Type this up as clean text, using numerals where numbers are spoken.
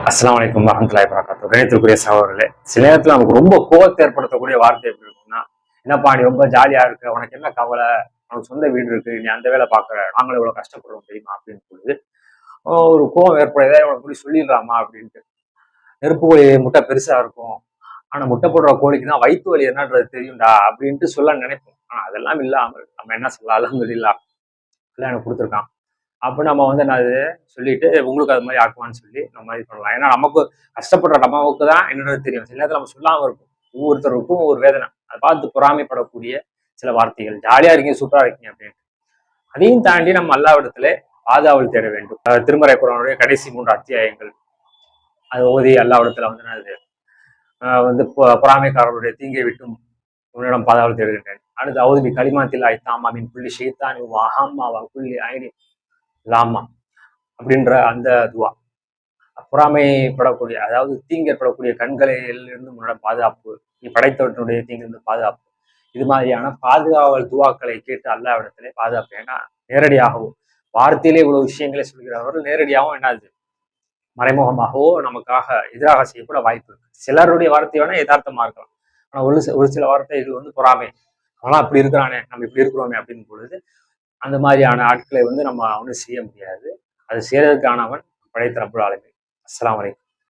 அஸ்ஸலாமு அலைக்கும் வரஹ்மத்துல்லாஹி வபரகாத்துஹு. கணிதத்துக்குரிய சகோதரர்களே, சில நேரத்துல நமக்கு ரொம்ப கோபத்தை ஏற்படுத்தக்கூடிய வார்த்தை எப்படி இருக்கும்னா, என்னப்பா நீ ரொம்ப ஜாலியா இருக்க, உனக்கு என்ன கவலை, உனக்கு சொந்த வீடு இருக்கு, நீ அந்த வேலை பாக்குற, நாங்களும் இவ்வளவு கஷ்டப்படுறோம் தெரியுமா அப்படின்னு சொல்லுது. ஒரு கோபம் ஏற்படுதே, உனக்கு இப்படி சொல்லிடலாமா அப்படின்ட்டு. நெருப்பு கோழி முட்டை பெருசா இருக்கும், ஆனா முட்டை போடுற கோழிக்கு தான் வயிற்று வலி என்னன்றது தெரியும்டா அப்படின்ட்டு சொல்ல நினைப்போம். ஆனா அதெல்லாம் இல்லாமல் நம்ம என்ன சொல்லலாம், அல்ஹம்துலில்லாஹ் எல்லாம் எனக்கு கொடுத்துருக்கான். அப்ப நம்ம வந்து என்னது சொல்லிட்டு உங்களுக்கு அது மாதிரி ஆக்குவான்னு சொல்லி நம்ம இது பண்ணலாம். ஏன்னா நமக்கு கஷ்டப்படுற நமக்கு தான் என்னன்றது தெரியும். சில நேரத்துல நம்ம சொல்லாம இருக்கும். ஒவ்வொருத்தருக்கும் ஒரு வேதனை. அதை பார்த்து பொறாமைப்படக்கூடிய சில வார்த்தைகள். ஜாலியா இருக்கீங்க, சூப்பரா இருக்கீங்க அப்படின்னு. அதையும் தாண்டி நம்ம அல்லாவிடத்திலே பாதுகாவல் தேட வேண்டும். திருமறை குர்ஆனுடைய கடைசி 3 அத்தியாயங்கள். அது ஓதி அல்லாவிடத்துல வந்து என்னது வந்து பொறாமைக்காரர்களுடைய தீங்கை விட்டும் உன்னிடம் பாதுகாவல் தேடுகின்றேன். அடுத்து அவுது கலிமாத்தில் ஐத்தாமா மின் புள்ளி ஷைத்தானி வஹம்மா வ குல்லி ஐனி லாமா அப்படின்ற அந்த துவா. பொறாமைப்படக்கூடிய, அதாவது தீங்கு ஏற்படக்கூடிய கண்களிலிருந்து உன்னோட பாதுகாப்பு, நீ படைத்தவற்றினுடைய தீங்கிலிருந்து பாதுகாப்பு, இது மாதிரியான பாதுகாவல் துவாக்களை கேட்டு அல்லாவிடத்திலே பாதுகாப்பு. ஏன்னா நேரடியாகவும் வார்த்தையிலே இவ்வளவு விஷயங்களை சொல்கிறவர்கள் நேரடியாகவும் என்னது மறைமுகமாகவோ நமக்காக எதிராக செய்யக்கூட வாய்ப்பு இருக்கு. சிலருடைய வார்த்தை வேணா யதார்த்தமா இருக்கலாம், ஆனா ஒரு சில வார்த்தைகள் வந்து பொறாமை, அவனா அப்படி இருக்கிறானே நம்ம இப்படி இருக்கிறோமே அப்படின்னு பொழுது அந்த மாதிரியான ஆட்களை வந்து நம்ம ஒன்றும் செய்ய முடியாது. அது செய்யறதுக்கானவன் படைத்த ரப்புல் ஆலமீன். அஸ்ஸலாமு அலைக்கும்.